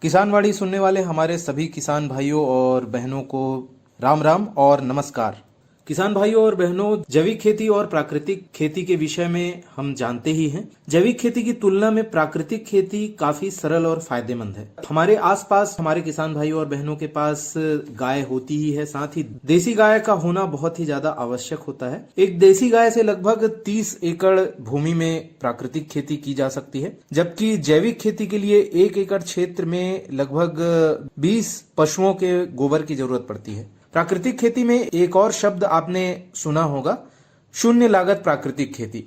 किसानवाड़ी सुनने वाले हमारे सभी किसान भाइयों और बहनों को राम राम और नमस्कार। किसान भाइयों और बहनों, जैविक खेती और प्राकृतिक खेती के विषय में हम जानते ही हैं। जैविक खेती की तुलना में प्राकृतिक खेती काफी सरल और फायदेमंद है। हमारे आसपास हमारे किसान भाइयों और बहनों के पास गाय होती ही है, साथ ही देसी गाय का होना बहुत ही ज्यादा आवश्यक होता है। एक देसी गाय से लगभग 30 एकड़ भूमि में प्राकृतिक खेती की जा सकती है, जबकि जैविक खेती के लिए 1 एकड़ क्षेत्र में लगभग 20 पशुओं के गोबर की जरूरत पड़ती है। प्राकृतिक खेती में एक और शब्द आपने सुना होगा, शून्य लागत प्राकृतिक खेती।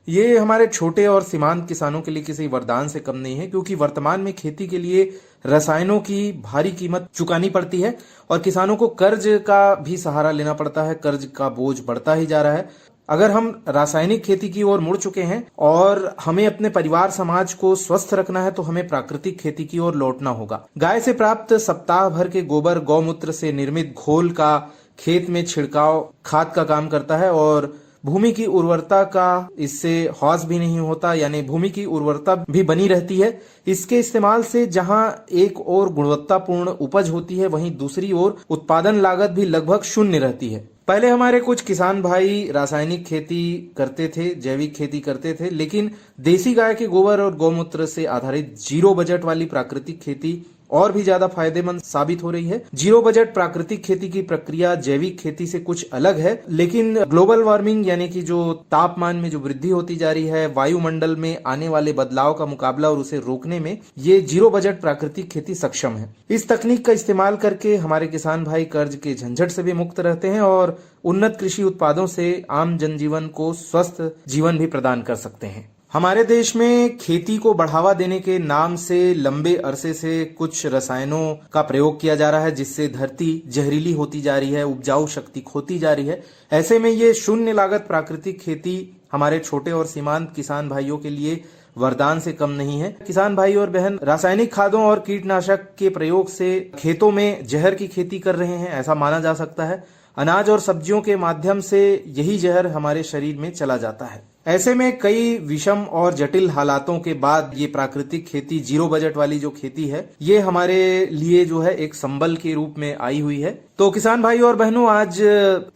ये हमारे छोटे और सीमांत किसानों के लिए किसी वरदान से कम नहीं है, क्योंकि वर्तमान में खेती के लिए रसायनों की भारी कीमत चुकानी पड़ती है और किसानों को कर्ज का भी सहारा लेना पड़ता है। कर्ज का बोझ बढ़ता ही जा रहा है। अगर हम रासायनिक खेती की ओर मुड़ चुके हैं और हमें अपने परिवार समाज को स्वस्थ रखना है, तो हमें प्राकृतिक खेती की ओर लौटना होगा। गाय से प्राप्त सप्ताह भर के गोबर, गौमूत्र से निर्मित घोल का खेत में छिड़काव खाद का काम करता है और भूमि की उर्वरता का इससे ह्रास भी नहीं होता, यानी भूमि की उर्वरता भी बनी रहती है। इसके इस्तेमाल से जहां एक ओर गुणवत्तापूर्ण उपज होती है, वहीं दूसरी ओर उत्पादन लागत भी लगभग शून्य रहती है। पहले हमारे कुछ किसान भाई रासायनिक खेती करते थे, जैविक खेती करते थे, लेकिन देसी गाय के गोबर और गौमूत्र से आधारित जीरो बजट वाली प्राकृतिक खेती और भी ज्यादा फायदेमंद साबित हो रही है। जीरो बजट प्राकृतिक खेती की प्रक्रिया जैविक खेती से कुछ अलग है, लेकिन ग्लोबल वार्मिंग यानी कि जो तापमान में जो वृद्धि होती जा रही है, वायुमंडल में आने वाले बदलाव का मुकाबला और उसे रोकने में ये जीरो बजट प्राकृतिक खेती सक्षम है। इस तकनीक का इस्तेमाल करके हमारे किसान भाई कर्ज के झंझट से भी मुक्त रहते हैं और उन्नत कृषि उत्पादों से आम जनजीवन को स्वस्थ जीवन भी प्रदान कर सकते हैं। हमारे देश में खेती को बढ़ावा देने के नाम से लंबे अरसे से कुछ रसायनों का प्रयोग किया जा रहा है, जिससे धरती जहरीली होती जा रही है, उपजाऊ शक्ति खोती जा रही है। ऐसे में ये शून्य लागत प्राकृतिक खेती हमारे छोटे और सीमांत किसान भाइयों के लिए वरदान से कम नहीं है। किसान भाई और बहन रासायनिक खादों और कीटनाशक के प्रयोग से खेतों में जहर की खेती कर रहे हैं, ऐसा माना जा सकता है। अनाज और सब्जियों के माध्यम से यही जहर हमारे शरीर में चला जाता है। ऐसे में कई विषम और जटिल हालातों के बाद ये प्राकृतिक खेती, जीरो बजट वाली जो खेती है, ये हमारे लिए जो है एक संबल के रूप में आई हुई है। तो किसान भाई और बहनों, आज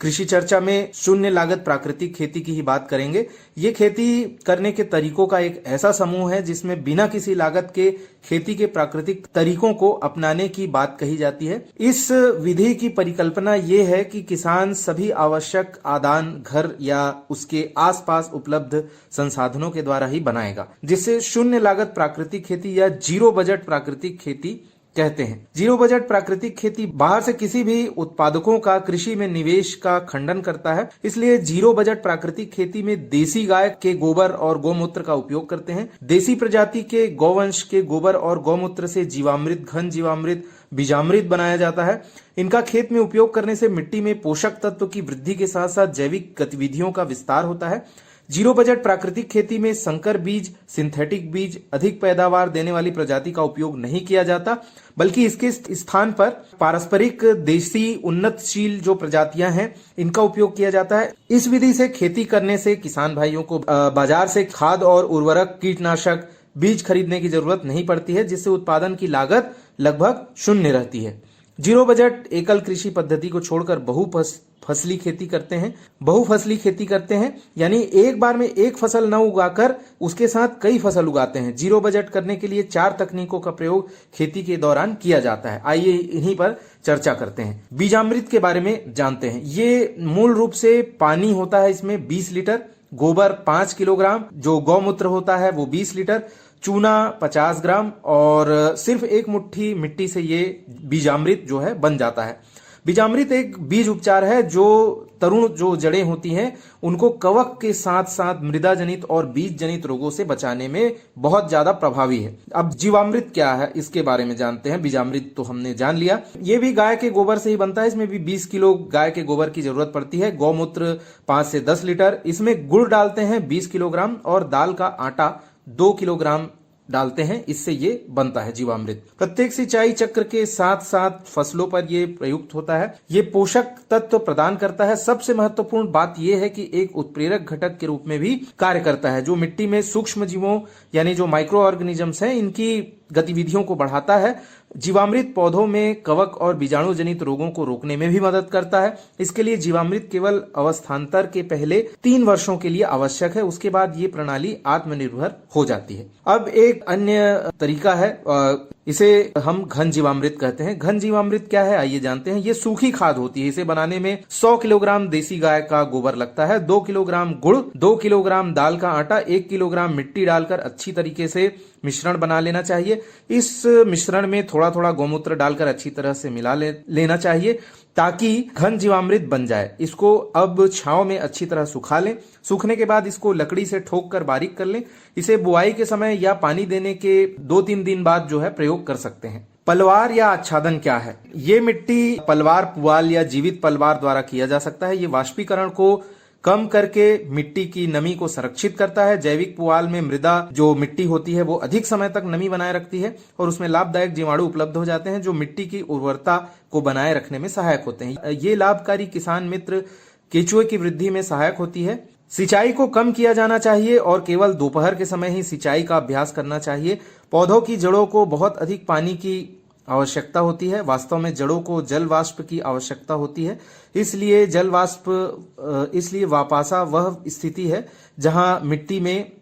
कृषि चर्चा में शून्य लागत प्राकृतिक खेती की ही बात करेंगे। ये खेती करने के तरीकों का एक ऐसा समूह है जिसमें बिना किसी लागत के खेती के प्राकृतिक तरीकों को अपनाने की बात कही जाती है। इस विधि की परिकल्पना ये है कि किसान सभी आवश्यक आदान घर या उसके आसपास उपलब्ध संसाधनों के द्वारा ही बनाएगा, जिससे शून्य लागत प्राकृतिक खेती या जीरो बजट प्राकृतिक खेती कहते हैं। जीरो बजट प्राकृतिक खेती बाहर से किसी भी उत्पादकों का कृषि में निवेश का खंडन करता है। इसलिए जीरो बजट प्राकृतिक खेती में देसी गाय के गोबर और गौमूत्र का उपयोग करते हैं। देसी प्रजाति के गौवंश के गोबर और गौमूत्र से जीवामृत, घन जीवामृत, बीजामृत बनाया जाता है। इनका खेत में उपयोग करने से मिट्टी में पोषक तत्व की वृद्धि के साथ साथ जैविक गतिविधियों का विस्तार होता है। जीरो बजट प्राकृतिक खेती में संकर बीज, सिंथेटिक बीज, अधिक पैदावार देने वाली प्रजाति का उपयोग नहीं किया जाता, बल्कि इसके स्थान पर पारंपरिक देसी उन्नतशील जो प्रजातियां हैं, इनका उपयोग किया जाता है। इस विधि से खेती करने से किसान भाइयों को बाजार से खाद और उर्वरक, कीटनाशक, बीज खरीदने की जरूरत नहीं पड़ती है, जिससे उत्पादन की लागत लगभग शून्य रहती है। जीरो बजट एकल कृषि पद्धति को छोड़कर बहुफसली खेती करते हैं, यानी एक बार में एक फसल न उगाकर उसके साथ कई फसल उगाते हैं। जीरो बजट करने के लिए 4 तकनीकों का प्रयोग खेती के दौरान किया जाता है। आइए इन्हीं पर चर्चा करते हैं। बीजामृत के बारे में जानते हैं। ये मूल रूप से पानी होता है, इसमें 20 लीटर, गोबर 5 किलोग्राम, जो गौमूत्र होता है वो 20 लीटर, चूना 50 ग्राम और सिर्फ 1 मुट्ठी मिट्टी से ये बीजामृत जो है बन जाता है। बीजामृत एक बीज उपचार है जो तरुण जो जड़ें होती हैं उनको कवक के साथ साथ मृदा जनित और बीज जनित रोगों से बचाने में बहुत ज्यादा प्रभावी है। अब जीवामृत क्या है इसके बारे में जानते हैं। बीजामृत तो हमने जान लिया, ये भी गाय के गोबर से ही बनता है। इसमें भी 20 किलो गाय के गोबर की जरूरत पड़ती है। गौमूत्र 5 से 10 लीटर, इसमें गुड़ डालते हैं 20 किलोग्राम और दाल का आटा 2 किलोग्राम डालते हैं, इससे ये बनता है जीवामृत। प्रत्येक सिंचाई चक्र के साथ साथ फसलों पर ये प्रयुक्त होता है। ये पोषक तत्व प्रदान करता है। सबसे महत्वपूर्ण बात यह है कि एक उत्प्रेरक घटक के रूप में भी कार्य करता है, जो मिट्टी में सूक्ष्म जीवों यानी जो माइक्रो ऑर्गेनिजम्स हैं इनकी गतिविधियों को बढ़ाता है। जीवामृत पौधों में कवक और बीजाणु जनित रोगों को रोकने में भी मदद करता है। इसके लिए जीवामृत केवल अवस्थान्तर के पहले 3 वर्षों के लिए आवश्यक है, उसके बाद ये प्रणाली आत्मनिर्भर हो जाती है। अब एक अन्य तरीका है, इसे हम घन जीवामृत कहते हैं। घन जीवामृत क्या है आइए जानते हैं। ये सूखी खाद होती है। इसे बनाने में 100 किलोग्राम देसी गाय का गोबर लगता है, 2 किलोग्राम गुड़, 2 किलोग्राम दाल का आटा, 1 किलोग्राम मिट्टी डालकर अच्छी तरीके से मिश्रण बना लेना चाहिए। इस मिश्रण में थोड़ा थोड़ा गौमूत्र डालकर अच्छी तरह से मिला लेना चाहिए ताकि घन जीवामृत बन जाए। इसको अब छांव में अच्छी तरह सुखा लें। सूखने के बाद इसको लकड़ी से ठोक कर बारीक कर लें। इसे बुआई के समय या पानी देने के 2-3 दिन बाद जो है प्रयोग कर सकते हैं। पलवार या आच्छादन क्या है? ये मिट्टी पलवार, पुआल या जीवित पलवार द्वारा किया जा सकता है। ये वाष्पीकरण को कम करके मिट्टी की नमी को संरक्षित करता है। जैविक पुआल में मृदा जो मिट्टी होती है वो अधिक समय तक नमी बनाए रखती है और उसमें लाभदायक जीवाणु उपलब्ध हो जाते हैं जो मिट्टी की उर्वरता को बनाए रखने में सहायक होते हैं। ये लाभकारी किसान मित्र केंचुए की वृद्धि में सहायक होती है। सिंचाई को कम किया जाना चाहिए और केवल दोपहर के समय ही सिंचाई का अभ्यास करना चाहिए। पौधों की जड़ों को बहुत अधिक पानी की आवश्यकता होती है। वास्तव में जड़ों को जल वाष्प की आवश्यकता होती है। इसलिए वापासा वह स्थिति है जहां मिट्टी में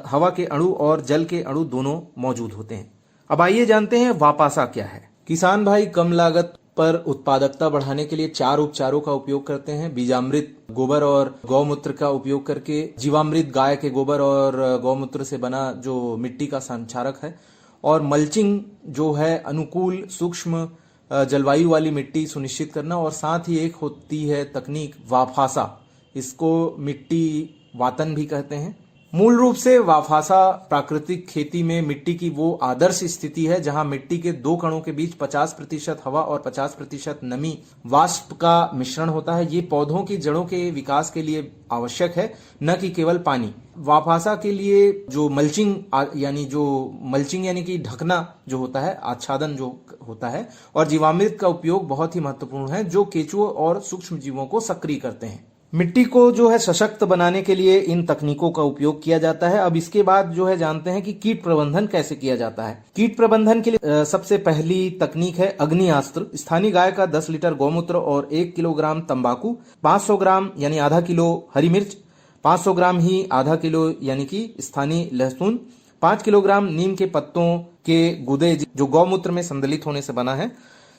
हवा के अणु और जल के अणु दोनों मौजूद होते हैं। अब आइए जानते हैं वापासा क्या है। किसान भाई कम लागत पर उत्पादकता बढ़ाने के लिए 4 उपचारों का उपयोग करते हैं। बीजामृत गोबर और गौमूत्र का उपयोग करके, जीवामृत गाय के गोबर और गौमूत्र से बना जो मिट्टी का संचारक है, और मल्चिंग जो है अनुकूल सूक्ष्म जलवायु वाली मिट्टी सुनिश्चित करना, और साथ ही एक होती है तकनीक वाफासा, इसको मिट्टी वातन भी कहते हैं। मूल रूप से वाफासा प्राकृतिक खेती में मिट्टी की वो आदर्श स्थिति है जहां मिट्टी के 2 कणों के बीच 50% हवा और 50% नमी वाष्प का मिश्रण होता है। ये पौधों की जड़ों के विकास के लिए आवश्यक है, न कि केवल पानी। वाफासा के लिए जो मल्चिंग यानी कि ढकना जो होता है, आच्छादन जो होता है, और जीवामृत का उपयोग बहुत ही महत्वपूर्ण है जो केंचुओं और सूक्ष्म जीवों को सक्रिय करते हैं। मिट्टी को जो है सशक्त बनाने के लिए इन तकनीकों का उपयोग किया जाता है। अब इसके बाद जो है जानते हैं कि कीट प्रबंधन कैसे किया जाता है। कीट प्रबंधन के लिए सबसे पहली तकनीक है अग्नियास्त्र। स्थानीय गाय का 10 लीटर गौमूत्र और 1 किलोग्राम तंबाकू, 500 ग्राम यानी आधा किलो हरी मिर्च, 500 ग्राम ही आधा किलो यानी कि स्थानीय लहसुन, 5 किलोग्राम नीम के पत्तों के गुदे जो गौमूत्र में संदलित होने से बना है।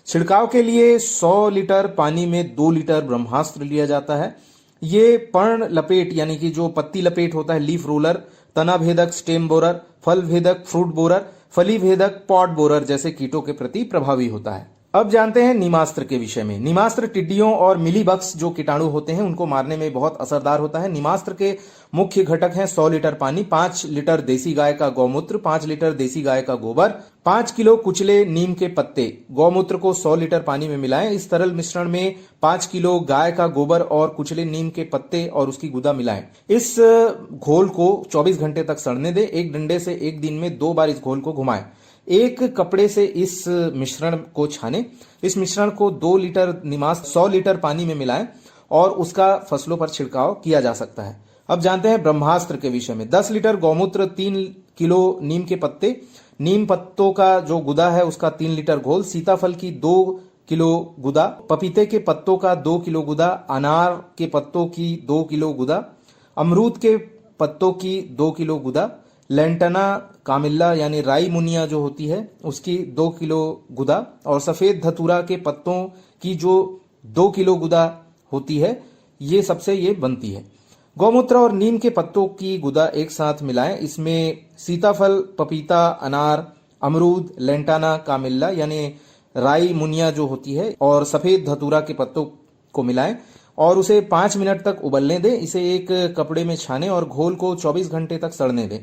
छिड़काव के लिए 100 लीटर पानी में 2 लीटर ब्रह्मास्त्र लिया जाता है। ये पर्ण लपेट यानी कि जो पत्ती लपेट होता है, लीफ रोलर, तना भेदक स्टेम बोरर, फल भेदक फ्रूट बोरर, फली भेदक पॉट बोरर जैसे कीटों के प्रति प्रभावी होता है। अब जानते हैं नीमास्त्र के विषय में। नीमास्त्र टिड्डियों और मिलीबग्स जो कीटाणु होते हैं उनको मारने में बहुत असरदार होता है। नीमास्त्र के मुख्य घटक हैं 100 लीटर पानी, 5 लीटर देसी गाय का गौमूत्र, 5 लीटर देसी गाय का गोबर, 5 किलो कुचले नीम के पत्ते। गौमूत्र को 100 लीटर पानी में मिलाएं। इस तरल मिश्रण में 5 किलो गाय का गोबर और कुचले नीम के पत्ते और उसकी गुदा मिलाएं। इस घोल को 24 घंटे तक सड़ने दें। एक डंडे से एक दिन में 2 बार इस घोल को घुमाएं। एक कपड़े से इस मिश्रण को छानें। इस मिश्रण को 2 लीटर नीमास्त्र 100 लीटर पानी में मिलाएं और उसका फसलों पर छिड़काव किया जा सकता है। अब जानते हैं ब्रह्मास्त्र के विषय में। 10 लीटर गौमूत्र, 3 किलो नीम के पत्ते, नीम पत्तों का जो गुदा है उसका 3 लीटर घोल, सीताफल की 2 किलो गुदा, पपीते के पत्तों का 2 किलो गुदा, अनार के पत्तों की 2 किलो गुदा, अमरूद के पत्तों की 2 किलो गुदा, लेंटना कामिल्ला यानी राई मुनिया जो होती है उसकी 2 किलो गुदा, और सफेद धतूरा के पत्तों की जो 2 किलो गुदा होती है, ये सबसे ये बनती है। गौमूत्र और नीम के पत्तों की गुदा एक साथ मिलाएं। इसमें सीताफल, पपीता, अनार, अमरूद, लेंटाना कामिल्ला यानी राई मुनिया जो होती है और सफेद धतूरा के पत्तों को मिलाएं और उसे 5 मिनट तक उबलने दें। इसे एक कपड़े में छानें और घोल को 24 घंटे तक सड़ने दें।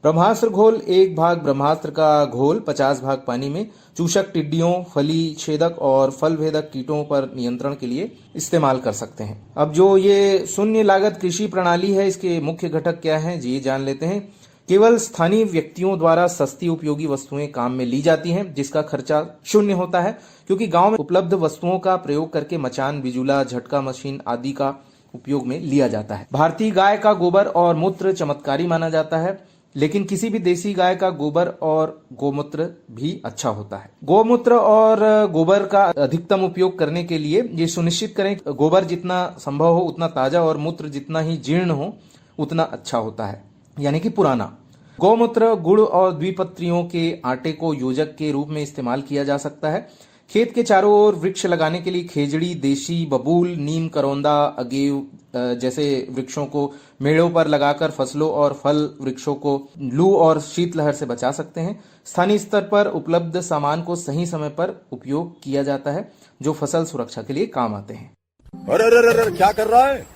ब्रह्मास्त्र घोल 1 भाग ब्रह्मास्त्र का घोल 50 भाग पानी में चूषक टिड्डियों, फली छेदक और फल भेदक कीटों पर नियंत्रण के लिए इस्तेमाल कर सकते हैं। अब जो ये शून्य लागत कृषि प्रणाली है इसके मुख्य घटक क्या हैं जी जान लेते हैं। केवल स्थानीय व्यक्तियों द्वारा सस्ती उपयोगी वस्तुएं काम में ली जाती हैं, जिसका खर्चा शून्य होता है, क्योंकि गांव में उपलब्ध वस्तुओं का प्रयोग करके मचान, बिजुला, झटका मशीन आदि का उपयोग में लिया जाता है। भारतीय गाय का गोबर और मूत्र चमत्कारी माना जाता है, लेकिन किसी भी देसी गाय का गोबर और गोमूत्र भी अच्छा होता है। गोमूत्र और गोबर का अधिकतम उपयोग करने के लिए ये सुनिश्चित करें कि गोबर जितना संभव हो उतना ताजा और मूत्र जितना ही जीर्ण हो उतना अच्छा होता है, यानी कि पुराना। गौमूत्र, गुड़ और द्विपत्रियों के आटे को योजक के रूप में इस्तेमाल किया जा सकता है। खेत के चारों ओर वृक्ष लगाने के लिए खेजड़ी, देशी, बबूल, नीम, करौंदा, अगेव जैसे वृक्षों को मेड़ों पर लगाकर फसलों और फल वृक्षों को लू और शीतलहर से बचा सकते हैं। स्थानीय स्तर पर उपलब्ध सामान को सही समय पर उपयोग किया जाता है, जो फसल सुरक्षा के लिए काम आते हैं। अरे अरे अरे क्या कर रहा है?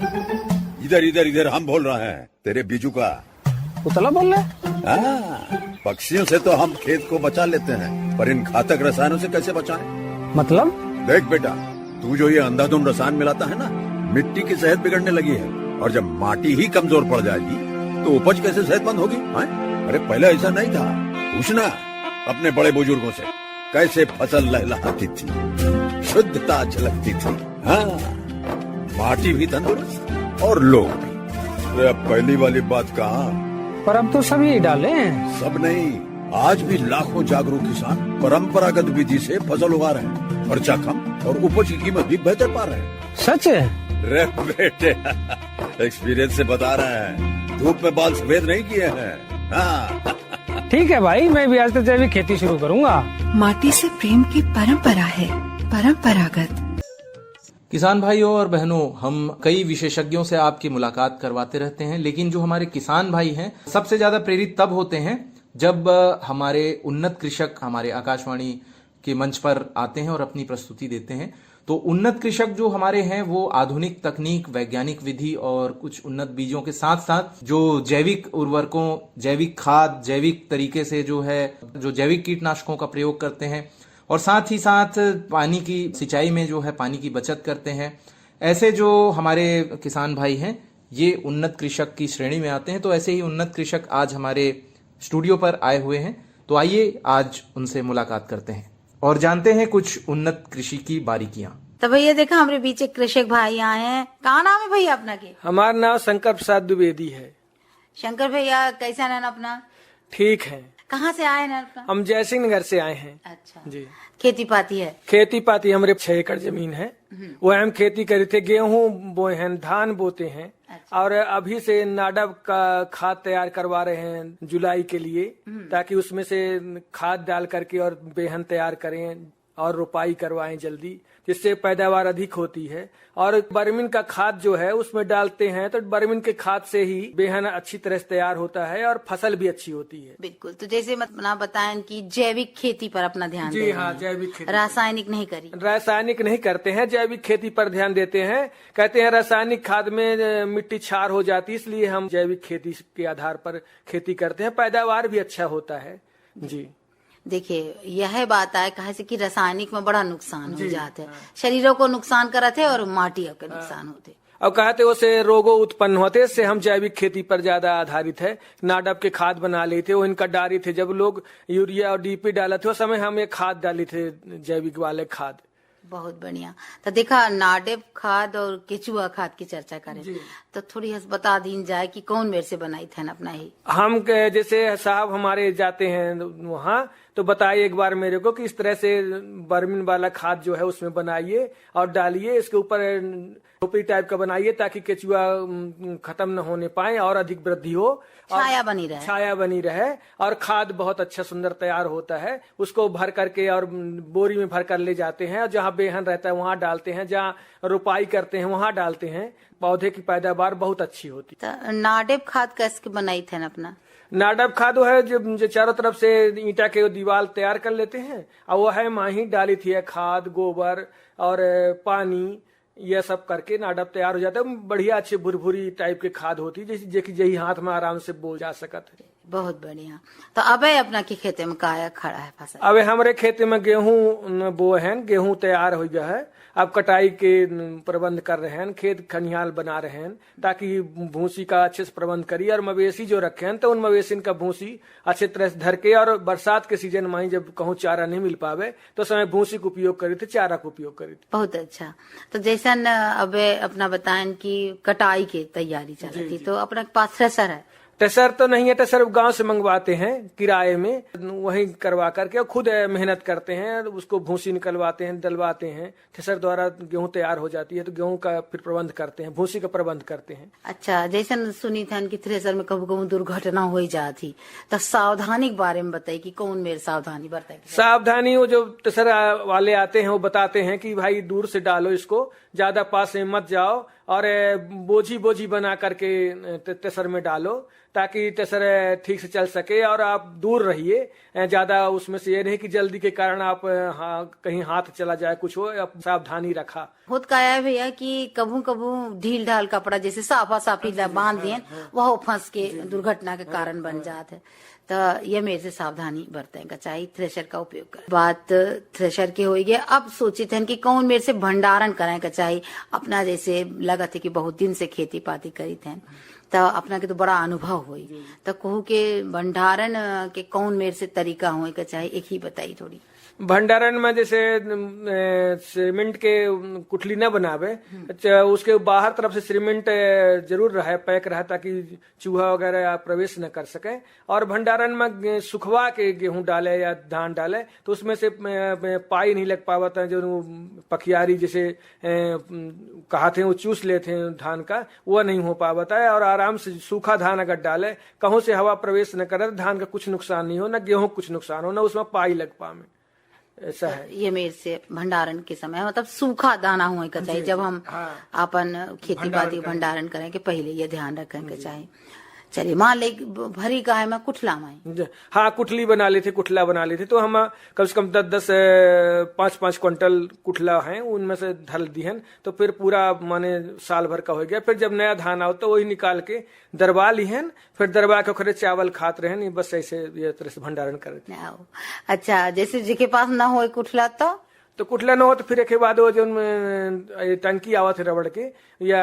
इधर इधर इधर हम बोल रहे हैं तेरे बीजू का। उतला बोल रहे हैं? पक्षियों से तो हम खेत को बचा लेते हैं, पर इन घातक रसायनों से कैसे बचाएं? मतलब? देख बेटा, तू जो ये अंधाधुंध रसायन मिलाता है ना, मिट्टी की सेहत बिगड़ने लगी है। और जब माटी ही कमजोर पड़ जाएगी तो उपज कैसे सेहतमंद होगी? अरे पहले ऐसा नहीं था। पूछना अपने बड़े बुजुर्गों से, कैसे फसल लहलहाती थी, शुद्धता झलकती थी। हाँ, माटी भी तंदुरुस्त और लोग भी। अरे अब पहली वाली बात कहाँ, पर अब तो सभी डाले हैं। सब नहीं, आज भी लाखों जागरूक किसान परंपरागत विधि से फसल उगा रहे हैं। खर्चा कम और उपज की कीमत भी बेहतर पा रहे हैं। सच है? रे बेटे, एक्सपीरियंस से बता रहे हैं, धूप में बाल सफेद नहीं किए हैं। हाँ। ठीक है भाई, मैं भी आज से जैविक खेती शुरू करूंगा। माटी से प्रेम की परंपरा है, परंपरागत। किसान भाइयों और बहनों, हम कई विशेषज्ञों से आपकी मुलाकात करवाते रहते हैं, लेकिन जो हमारे किसान भाई हैं सबसे ज्यादा प्रेरित तब होते हैं जब हमारे उन्नत कृषक हमारे आकाशवाणी के मंच पर आते हैं और अपनी प्रस्तुति देते हैं। तो उन्नत कृषक जो हमारे हैं वो आधुनिक तकनीक, वैज्ञानिक विधि और कुछ उन्नत बीजों के साथ साथ जो जैविक उर्वरकों, जैविक खाद, जैविक तरीके से जो जैविक कीटनाशकों का प्रयोग करते हैं और साथ ही साथ पानी की सिंचाई में जो है पानी की बचत करते हैं। ऐसे जो हमारे किसान भाई हैं ये उन्नत कृषक की श्रेणी में आते हैं। तो ऐसे ही उन्नत कृषक आज हमारे स्टूडियो पर आए हुए हैं, तो आइए आज उनसे मुलाकात करते हैं और जानते हैं कुछ उन्नत कृषि की बारीकियां। तो भैया देखा हमारे बीच एक कृषक भाई आए हैं। कहाँ नाम है भैया अपना के? हमारा नाम शंकर प्रसाद द्विवेदी है। शंकर भैया कैसा नाम अपना? ठीक है। कहाँ से आए ना अपना? हम जयसिंह नगर से आए हैं। अच्छा जी। खेती पाती है? खेती पाती हमारे 6 एकड़ जमीन है, वो हम खेती करे थे। गेहूं बोए हैं, धान बोते हैं। अच्छा। और अभी से नाडब का खाद तैयार करवा रहे हैं जुलाई के लिए, ताकि उसमें से खाद डाल करके और बेहन तैयार करें और रोपाई करवाएं जल्दी, जिससे पैदावार अधिक होती है। और बर्मिन का खाद जो है उसमें डालते हैं, तो बर्मिन के खाद से ही बेहन अच्छी तरह से तैयार होता है और फसल भी अच्छी होती है। बिल्कुल। तो जैसे अपना बताएं कि जैविक खेती पर अपना ध्यान जी हाँ, जैविक खेती, रासायनिक नहीं करी। रासायनिक नहीं करते हैं, जैविक खेती पर ध्यान देते हैं। कहते हैं रासायनिक खाद में मिट्टी क्षार हो जाती है, इसलिए हम जैविक खेती के आधार पर खेती करते हैं। पैदावार भी अच्छा होता है। जी देखिए यह बात है कहा से कि रासायनिक में बड़ा नुकसान हो जाते हैं, शरीरों को नुकसान कराते और माटी के नुकसान होते। अब कहते उससे रोगों उत्पन्न होते, इससे हम जैविक खेती पर ज्यादा आधारित है। नाडब के खाद बना लिए थे, वो इनका डाली थे। जब लोग यूरिया और डीपी डाला थे उस समय हम ये खाद डाली थे, जैविक वाले खाद। बहुत बढ़िया। तो देखा नाडेब खाद और केचुआ खाद की चर्चा करें तो थोड़ी बता दी जाए कि कौन मेरे से बनाई थे अपना ही। हम जैसे साहब हमारे जाते हैं वहाँ, तो बताइए एक बार मेरे को कि इस तरह से बर्मिन वाला खाद जो है उसमें बनाइए और डालिए, इसके ऊपर टोपी टाइप का बनाइए ताकि केचुआ खत्म न होने पाए और अधिक वृद्धि हो, छाया बनी रहे। छाया बनी रहे और खाद बहुत अच्छा सुंदर तैयार होता है। उसको भर करके और बोरी में भर कर ले जाते हैं और जहाँ बेहन रहता है वहाँ डालते हैं, जहाँ रोपाई करते हैं वहाँ डालते हैं। पौधे की पैदावार बहुत अच्छी होती है। तो नाडेब खाद कैसे बनाई थे अपना? नाडब खाद वो है जो चारों तरफ से ईंटा के दीवार तैयार कर लेते हैं और वो है माही डाली थी खाद, गोबर और पानी, यह सब करके नाडब तैयार हो जाता है। बढ़िया अच्छी भुरभुरी टाइप के खाद होती है, जैसे जही हाथ में आराम से बोल जा सकता है। बहुत बढ़िया। तो अब अपना के खेते में का खड़ा है फसल? अब हमारे खेत में गेहूं बोए हैं, गेहूं तैयार हो गया है। अब कटाई के प्रबंध कर रहे हैं, खेत खनिहाल बना रहे हैं ताकि भूसी का अच्छे से प्रबंध करिए। और मवेशी जो रखे हैं तो उन मवेशी का भूसी अच्छे तरह से धर के, और बरसात के सीजन में जब कहूँ चारा नहीं मिल पावे तो समय भूसी का उपयोग करी थे, चारा का उपयोग करी थे। बहुत अच्छा। तो जैसा अब अपना बताएं कि कटाई की तैयारी चल रही थी, तो अपने पास थ्रेसर है? ट्रेसर तो नहीं है, ट्रेसर गांव से मंगवाते हैं किराए में, वहीं करवा करके और खुद मेहनत करते हैं, उसको भूसी निकलवाते हैं, डलवाते हैं। ट्रेसर द्वारा गेहूं तैयार हो जाती है तो गेहूं का फिर प्रबंध करते हैं, भूसी का प्रबंध करते हैं। अच्छा, जैसे सुनी था कि थ्रेसर में कभी कभी दुर्घटना हो जाती, तो सावधानी के बारे में बताइए कि कौन मेरे सावधानी बरताए? सावधानी वो जो ट्रेसर वाले आते हैं वो बताते हैं कि भाई दूर से डालो, इसको ज्यादा पास में मत जाओ, और बोझी बोझी बना करके ट्रेसर में डालो ताकि ट्रेसर ठीक से चल सके। और आप दूर रहिए, ज्यादा उसमें से ये नहीं कि जल्दी के कारण आप कहीं हाथ चला जाए, कुछ हो, आप सावधानी रखा। खुद का है भैया कि कभू कभू ढील ढाल कपड़ा जैसे साफा साफी बांध दिए, वह फंस के दुर्घटना के कारण बन जाते हैं। तो ये मेरे से सावधानी बरतें का चाहिए थ्रेशर का उपयोग कर। बात थ्रेशर की हो गई, अब सोचे थे कि कौन मेरे से भंडारण करें का चाहिए अपना, जैसे लगा थे कि बहुत दिन से खेती पाती करी थे तो अपना के तो बड़ा अनुभव हुई, तो कहू के भंडारण के कौन मेरे से तरीका हो का चाहिए, एक ही बताई थोड़ी। भंडारण में जैसे सीमेंट के कुठली न बनावे, उसके बाहर तरफ से सीमेंट जरूर रहे, पैक रहे, ताकि चूहा वगैरह प्रवेश न कर सके। और भंडारण में सुखवा के गेहूं डाले या धान डाले तो उसमें से पाई नहीं लग पावा था, जो पखियारी जैसे कहा थे वो चूस लेते हैं धान का, वो नहीं हो पाता है। और आराम से सूखा धान अगर डाले, कहूं से हवा प्रवेश न करे, धान का कुछ नुकसान नहीं हो, न गेहूं कुछ नुकसान हो, न उसमें पाई लग पावे। ऐसा है ये मेरे से भंडारण के समय मतलब सूखा दाना हुआ का चाहिए जब हम अपन खेती बाड़ी भंडारण करें के पहले ये ध्यान रखें के चाहिए। चलिए, मान ले भरी का है मैं कुठला में, हाँ कुठली बना ली थी, कुठला बना ली थी, तो हम कम से कम 10-10 5-5 क्विंटल कुठला है उनमें से धर दी है, तो फिर पूरा माने साल भर का हो गया। फिर जब नया धान आओ तो वही निकाल के दरबा ली है, फिर दरबा के खरे चावल खाते रहे, बस ऐसे ये तरह से भंडारण करते। अच्छा, जैसे जिसके पास ना हो कुठला तो कुठला न हो तो फिर एक बाद वो जो टंकी आवत है रबड़ के या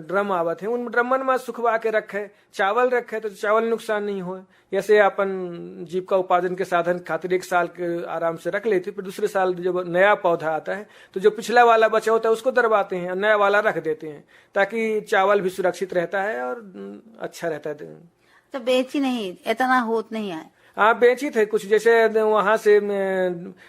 ड्रम आवत है, उन ड्रमन में सुखवा के रखे, चावल रखे तो चावल नुकसान नहीं हो। जैसे अपन जीविका उपार्जन के साधन खातिर 1 साल के आराम से रख लेते, फिर दूसरे साल जब नया पौधा आता है तो जो पिछला वाला बचा होता है उसको दरबाते हैं, नया वाला रख देते हैं, ताकि चावल भी सुरक्षित रहता है और अच्छा रहता है। तो बेची नहीं, इतना होत नहीं है। हाँ बेची थे कुछ, जैसे वहां से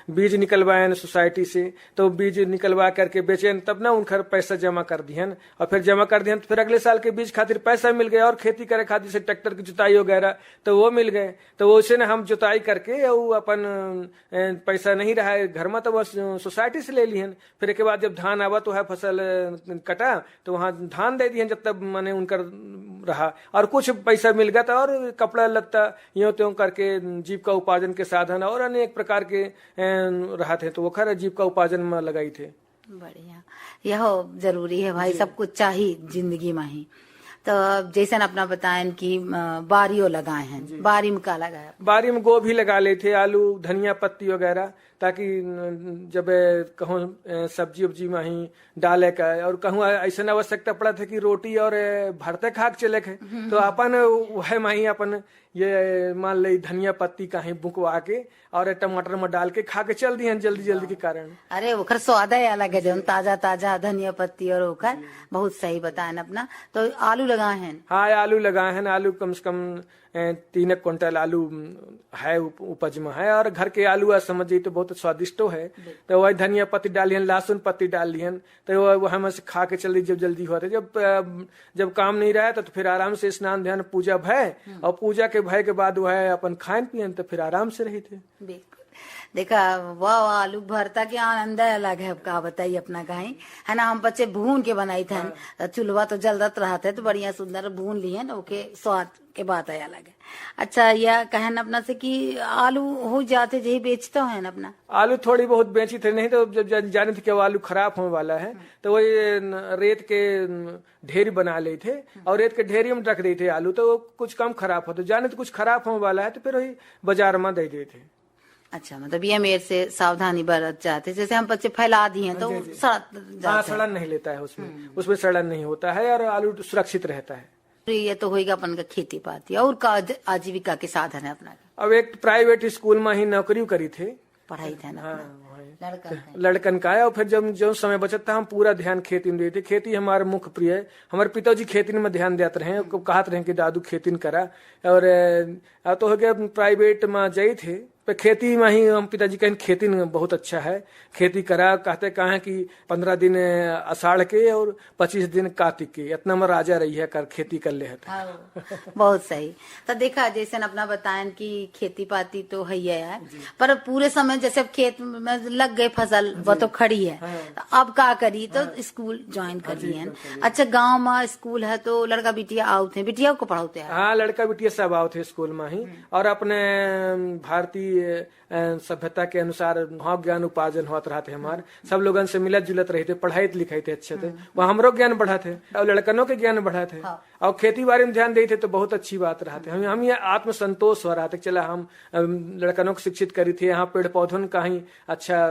बीज निकलवाए सोसाइटी से, तो बीज निकलवा करके बेचे, तब ना उनका पैसा जमा कर दिए, और फिर जमा कर दिए तो फिर अगले साल के बीज खातिर पैसा मिल गया, और खेती करे खातिर से ट्रैक्टर की जुताई वगैरह तो वो मिल गए। तो वैसे ना हम जुताई करके वो अपन पैसा नहीं रहा है घर में तो बस सोसाइटी से ले लियन। फिर एक बाद जब धान आवा तो है फसल कटा तो वहां धान दे दिए, जब तक मैंने उनका रहा, और कुछ पैसा मिल गया था, और कपड़ा लगता यूं त्यों करके जीविका उपार्जन के साधन और अनेक प्रकार के रहा थे, तो वो खैर जीविका उपार्जन में लगाई थे। बढ़िया, यह जरूरी है भाई, सब कुछ चाहिए जिंदगी में ही। तो जैसे अपना बताएं कि बारियों लगाए हैं, बारी में क्या लगाया? बारी में गोभी लगा ले थे, आलू, धनिया पत्ती वगैरह, ताकि जब कहूँ सब्जी उब्जी में ही डाले का, और कहूँ ऐसा आवश्यकता पड़ा था कि रोटी और भरते खाक चले थे, तो अपन वह माही अपन ये मान ले धनिया पत्ती कहीं बुकवा के और टमाटर में डाल के खा के चल दिए जल्दी जल्दी के कारण। अरे ओकर स्वाद है अलग है, जो ताजा ताजा धनिया पत्ती और ओकर बहुत सही बताए अपना। तो आलू लगाए हैं? हाँ आलू लगाए हैं, आलू कम से कम 3 क्विंटल आलू है उपज में है, और घर के आलू समझिए तो बहुत स्वादिष्ट है। तो वही धनिया पत्ती डालियन, लहसुन पत्ती डाल लियन, तो वह हम खा के चल दी जब जल्दी हुआ था। जब काम नहीं रहा तो फिर आराम से स्नान ध्यान पूजा भय, और पूजा के भय के बाद वह अपन खान पियन, तो फिर आराम से रही थे। बिल्कुल। देखा वाह आलू भरता के आनंद अलग है, का बताइए अपना कहीं है ना। हम बच्चे भून के बनाई थे, चूल्हा तो जलदत रहा था तो बढ़िया सुंदर भून लिए ना, ओके स्वाद के बात है अलग है। अच्छा यह कहन अपना से कि आलू हो जाते यही बेचते हैं ना अपना। आलू थोड़ी बहुत बेची थे, नहीं तो जब जाने थे कि वो आलू खराब होने वाला है तो वही रेत के ढेरी बना ले थे और रेत के ढेरी में रख देते आलू, तो वो कुछ कम खराब होते, जाने तो कुछ खराब होने वाला है तो फिर वही बाजार में दे देते। अच्छा मतलब ये मेरे से सावधानी बरत जाते, जैसे हम बच्चे फैला दिए तो हाँ, सड़न नहीं लेता है उसमें सड़न नहीं होता है और आलू सुरक्षित रहता है। ये तो होगा अपन का खेती पाती और का आजीविका के साधन है अपना। अब एक प्राइवेट स्कूल में ही नौकरी करी थे, पढ़ाई था ना लड़कन का है, और फिर जब जो समय बचत था हम पूरा ध्यान खेती में देते। खेती हमारा मुख्य प्रिय है, हमारे पिताजी खेती में ध्यान देते रहे, कहते रहे कि दादू खेती करा। और तो हो गया प्राइवेट में जाई थे पर खेती में ही हम पिताजी कहें खेती बहुत अच्छा है, खेती करा। कहते कहा कि 15 दिन आषाढ़ के और 25 दिन कार्तिक के, इतना में राजा रही है कर खेती कर ले। बहुत सही। तो देखा जैसे अपना बताएं कि खेती पाती तो है पर पूरे समय जैसे अब खेत में लग गए फसल वो तो खड़ी है, तो अब क्या करी तो स्कूल ज्वाइन कर लिए हैं। अच्छा गांव में स्कूल है तो लड़का बिटिया आउट है, बिटिया को पढ़ाते हैं। हाँ लड़का बिटिया सब आउट है स्कूल में ही, और अपने भारतीय सभ्यता के अनुसार वहाँ ज्ञान उपार्जन होते रहते हमारे, सब लोगों से मिलत जुलत रहे थे, पढ़ाई लिखाई थे अच्छे थे, वहाँ हमरो ज्ञान बढ़ा थे और लड़कनों के ज्ञान बढ़ा थे। और खेती बाड़ी में ध्यान देते तो बहुत अच्छी बात रहा थे। हम ये आत्मसंतोष हो रहा था, चला हम लड़कनों को शिक्षित करी थे, यहाँ पेड़ पौधों का ही अच्छा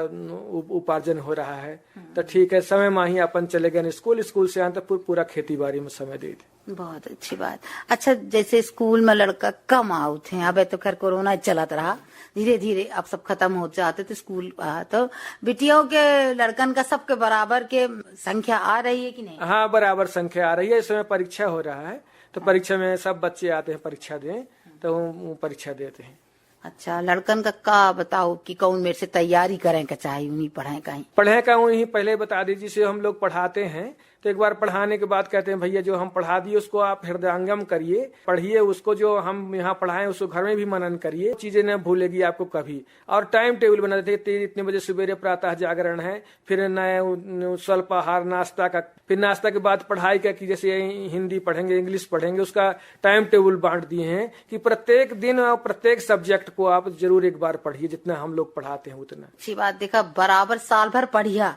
उपार्जन हो रहा है, तो ठीक है समय में ही अपन चले गए स्कूल, स्कूल से आते पूरा खेती बाड़ी में समय दे थे। बहुत अच्छी बात। अच्छा जैसे स्कूल में लड़का कम आउट है, अब तो खैर कोरोना चलत रहा, धीरे धीरे अब सब खत्म हो जाते तो स्कूल तो बिटियों के लड़कन का सबके बराबर के संख्या आ रही है कि नहीं? हाँ बराबर संख्या आ रही है, इस समय परीक्षा हो रहा है तो परीक्षा में सब बच्चे आते हैं परीक्षा दें, तो वो परीक्षा देते हैं। अच्छा लड़कन का बताओ कि कौन मेरे से तैयारी करें का चाहिए, उन्हीं पढ़े कहीं पढ़े का उन्हीं पहले बता दीजिए। जिसे हम लोग पढ़ाते हैं तो एक बार पढ़ाने के बाद कहते हैं भैया जो हम पढ़ा दिए उसको आप हृदयंगम करिए, पढ़िए उसको, जो हम यहाँ पढ़ाएं उसको घर में भी मनन करिए, चीजें न भूलेगी आपको कभी। और टाइम टेबल बना देते, इतने बजे सवेरे प्रातः जागरण है, फिर नए स्वल्पाहार नाश्ता का, फिर नाश्ता के बाद पढ़ाई का, कि जैसे हिंदी पढ़ेंगे इंग्लिश पढ़ेंगे उसका टाइम टेबल बांट दिए हैं कि प्रत्येक दिन और प्रत्येक सब्जेक्ट को आप जरूर एक बार पढ़िए, जितना हम लोग पढ़ाते हैं उतना। अच्छी बात। देखा बराबर साल भर पढ़िया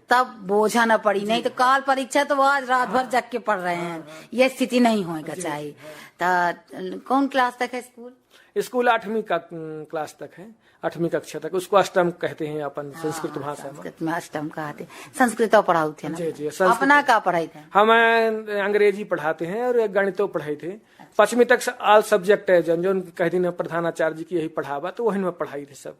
तब बोझा न पड़ी, नहीं तो काल परीक्षा तो वो आज रात भर जग के पढ़ रहे हैं, ये स्थिति नहीं होगा चाहिए। तो कौन क्लास तक है स्कूल? स्कूल 8वीं क्लास तक है, 8वीं कक्षा तक, उसको अष्टम कहते हैं अपन संस्कृत भाषा में। संस्कृत में अष्टम कहते, संस्कृत पढ़ाऊ थे ना? जी जी अपना का पढ़ाई थे? हम अंग्रेजी पढ़ाते हैं और गणित पढ़ाए थे। 5वीं तक ऑल सब्जेक्ट है जो कहते हैं प्रधानाचार्य जी की यही पढ़ावा, तो वही में पढ़ाई थे सब,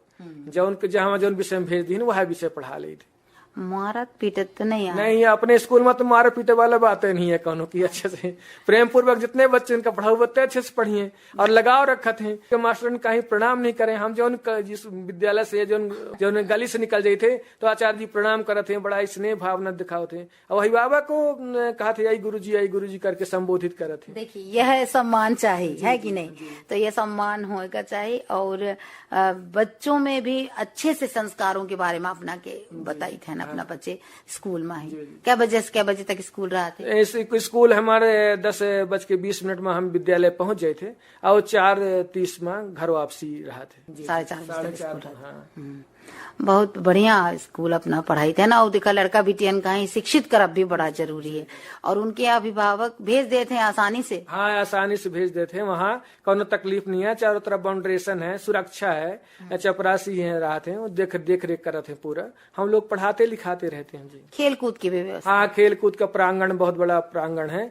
जो विषय में भेज दी वह विषय पढ़ा ली थी। मारत पीटत तो नहीं, अपने स्कूल में तो मारे पीटे वाला बात नहीं है, कौन की अच्छे से प्रेम पूर्वक जितने बच्चे इनका पढ़ाओ बच्चे अच्छे से पढ़िए और लगाव रखत हैं कि मास्टर कहीं प्रणाम नहीं करें। हम जो जिस विद्यालय से जो गली से निकल जाए थे तो आचार्य जी प्रणाम करते हैं, बड़ा स्नेह भावना दिखाओ थे, और वही बाबा को कहा थे आई गुरु जी करके संबोधित करते हैं। देखिए यह सम्मान चाहिए है कि नहीं, तो यह सम्मान होगा चाहिए। और बच्चों में भी अच्छे से संस्कारों के बारे में अपना के बताई थे अपना बच्चे स्कूल में ही। क्या बजे से क्या बजे तक स्कूल रहा थे? स्कूल हमारे 10:20 में हम विद्यालय पहुंच गए थे और 4:30 में घर वापसी रहा थे। 4:30 बहुत बढ़िया स्कूल अपना पढ़ाई थे ना। और देखा लड़का बिटियन का ही शिक्षित करब भी बड़ा जरूरी है, और उनके अभिभावक भेज देते हैं आसानी से। हाँ आसानी से भेज देते हैं, वहाँ कोनो तकलीफ नहीं है, चारों तरफ बाउंड्रेशन है, सुरक्षा है, चपरासी है, राहत है, देख रेख करते हैं पूरा। हम लोग पढ़ाते लिखाते रहते हैं जी। खेल कूद की भी व्यवस्था? हाँ खेल कूद का प्रांगण बहुत बड़ा प्रांगण है,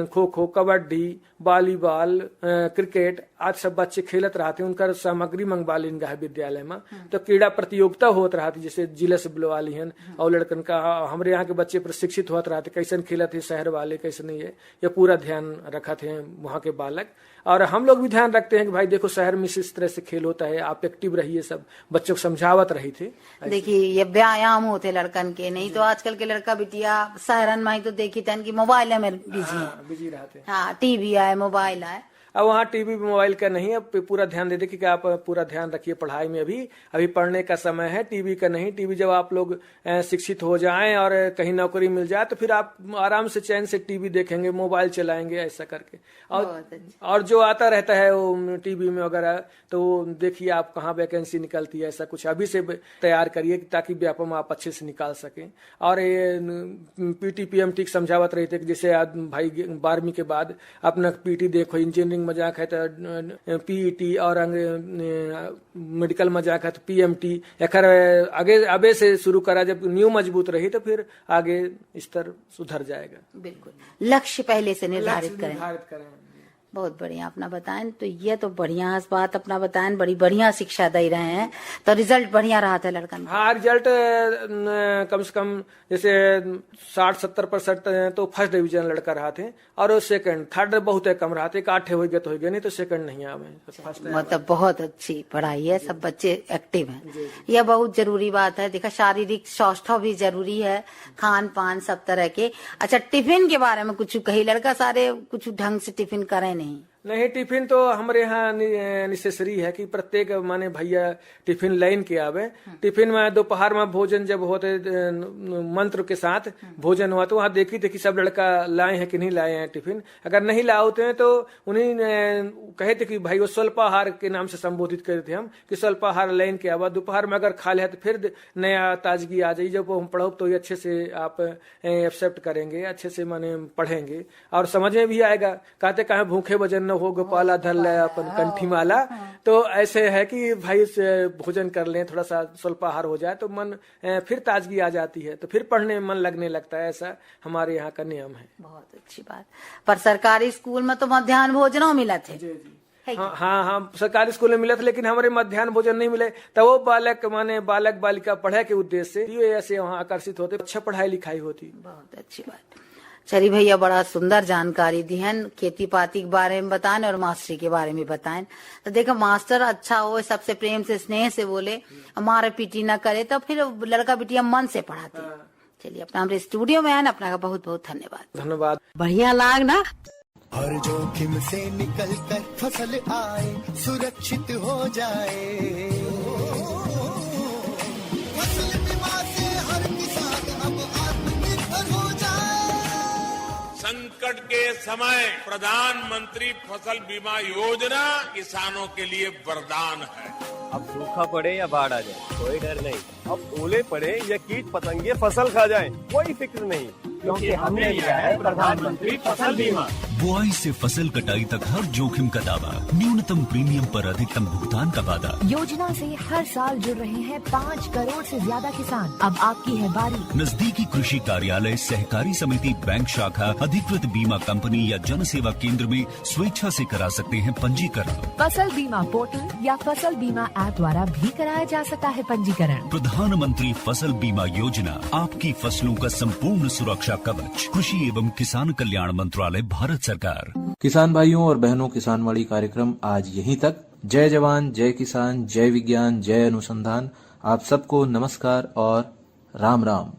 खो खो कबड्डी वॉलीबॉल क्रिकेट आज सब बच्चे खेलत रहते हैं। उनका सामग्री मंगवा लेंगे है विद्यालय में, तो क्रीड़ा प्रतियोगिता होत रहती, जैसे जिले से बुलवा ली है और लड़कन का हमारे यहाँ के बच्चे प्रशिक्षित होते रहते, कैसे खेलत है शहर वाले कैसे नहीं है, ये पूरा ध्यान रखा थे वहाँ के बालक। और हम लोग भी ध्यान रखते हैं कि भाई देखो शहर में इस तरह से खेल होता है, आप एक्टिव रहिए, सब बच्चों को समझावत रही थे। देखिए ये व्यायाम होते लड़कन के, नहीं तो आजकल के लड़का बिटिया शहरन में ही तो देखी था कि मोबाइल में बिजी रहते हैं। हाँ टीवी आए मोबाइल आए, अब वहाँ टीवी मोबाइल का नहीं, अब पूरा ध्यान दे दे कि आप पूरा ध्यान रखिए पढ़ाई में, अभी पढ़ने का समय है, टीवी का नहीं। टीवी जब आप लोग शिक्षित हो जाएं और कहीं नौकरी मिल जाए तो फिर आप आराम से चैन से टीवी देखेंगे, मोबाइल चलाएंगे, ऐसा करके। और जो आता रहता है वो टीवी में वगैरह, तो देखिए आप कहाँ वैकेंसी निकलती है, ऐसा कुछ अभी से तैयार करिए ताकि व्यापम आप अच्छे से निकाल सकें। और ये पीटी पीएमटी समझावत रही थे कि जैसे आज भाई 12वीं के बाद अपना पीटी देखो, इंजीनियरिंग मजाक है तो पीईटी और मेडिकल मजाक है तो पीएमटी, एकर आगे अबे से शुरू करा, जब न्यू मजबूत रही तो फिर आगे स्तर सुधर जाएगा। बिल्कुल लक्ष्य पहले से निर्धारित करें। बहुत बढ़िया अपना बताएं। तो ये तो बढ़िया बात अपना बताएं, बड़ी बढ़िया शिक्षा दे रहे हैं, तो रिजल्ट बढ़िया रहा था लड़कन। हाँ, रिजल्ट कम से कम जैसे 60-70% तो फर्स्ट डिवीजन लड़का रहा थे, और सेकंड थर्ड बहुत कम रहा थे, 8 हो गए तो हो गया, नहीं तो सेकंड नहीं आवे। मतलब बहुत अच्छी पढ़ाई है, सब बच्चे एक्टिव हैं, यह बहुत जरूरी बात है। देखा शारीरिक स्वास्थ्य भी जरूरी है, खान पान सब तरह के। अच्छा, टिफिन के बारे में कुछ कही, लड़का सारे कुछ ढंग से टिफिन करे नहीं, टिफिन तो हमारे यहाँ नेसेसरी है कि प्रत्येक माने भैया टिफिन लाइन के आवे। टिफिन में दोपहर में भोजन जब होते मंत्र के साथ भोजन हुआ तो वहाँ देखी थे कि सब लड़का लाए हैं कि नहीं लाए हैं टिफिन। अगर नहीं लाए होते हैं तो उन्हीं कहे थे कि भाई वो स्वल्पाहार के नाम से संबोधित करे थे हम कि स्वल्पाहार लाइन के आवा, दोपहर में अगर खा लिया तो फिर नया ताजगी आ जाए, जब हम पढ़ो तो ये अच्छे से आप एक्सेप्ट करेंगे, अच्छे से माने पढ़ेंगे और समझ में भी आएगा। कहते कहाँ भूखे वजन हो गोपाला धर ले अपन कंठी माला, तो ऐसे है कि भाई भोजन कर लें, थोड़ा सा स्वल्पाहार हो जाए तो मन फिर ताजगी आ जाती है, तो फिर पढ़ने में मन लगने लगता है। ऐसा हमारे यहाँ का नियम है। बहुत अच्छी बात। पर सरकारी स्कूल में तो मध्याह्न भोजन मिला थे। हाँ, सरकारी स्कूल में मिला था, लेकिन हमारे मध्याह्न भोजन नहीं मिले, तो वो बालक बालिका पढ़ाई के उद्देश्य से ऐसे वहाँ आकर्षित होते, अच्छा पढ़ाई लिखाई होती। बहुत अच्छी बात। चलिए भैया, बड़ा सुंदर जानकारी दी है, खेती पाती के बारे में बताएं और मास्टरी के बारे में बताएं। तो देखो मास्टर अच्छा हो, सबसे प्रेम से स्नेह से बोले, मारे पीटी न करे, तो फिर लड़का बिटिया मन से पढ़ाते। चलिए अपना हमारे स्टूडियो में आए ना, अपना का बहुत बहुत धन्यवाद। बढ़िया लाग ना। हर जोखिम से निकल कर फसल आए, सुरक्षित हो जाए, फसल बीमा से हर किसान अब आत्मनिर्भर हो जाए। संकट के समय प्रधानमंत्री फसल बीमा योजना किसानों के लिए वरदान है। अब सूखा पड़े या बाढ़ आ जाए कोई डर नहीं, अब ओले पड़े या कीट पतंगे फसल खा जाए कोई फिक्र नहीं, क्योंकि हमने लिया है प्रधानमंत्री फसल बीमा। बुआई से फसल कटाई तक हर जोखिम का दावा, न्यूनतम प्रीमियम पर अधिकतम भुगतान का वादा। योजना से हर साल जुड़ रहे हैं 5 करोड़ से ज्यादा किसान। अब आपकी है बारी। नजदीकी कृषि कार्यालय, सहकारी समिति, बैंक शाखा, अधिकृत बीमा कंपनी या जन सेवा केंद्र में स्वेच्छा से करा सकते हैं पंजीकरण। फसल बीमा पोर्टल या फसल बीमा ऐप द्वारा भी कराया जा सकता है पंजीकरण। प्रधानमंत्री फसल बीमा योजना, आपकी फसलों का संपूर्ण सुरक्षा कवच। कृषि एवं किसान कल्याण मंत्रालय, भारत सरकार। किसान भाइयों और बहनों, किसानवाड़ी कार्यक्रम आज यहीं तक। जय जवान, जय किसान, जय विज्ञान, जय अनुसंधान। आप सबको नमस्कार और राम राम।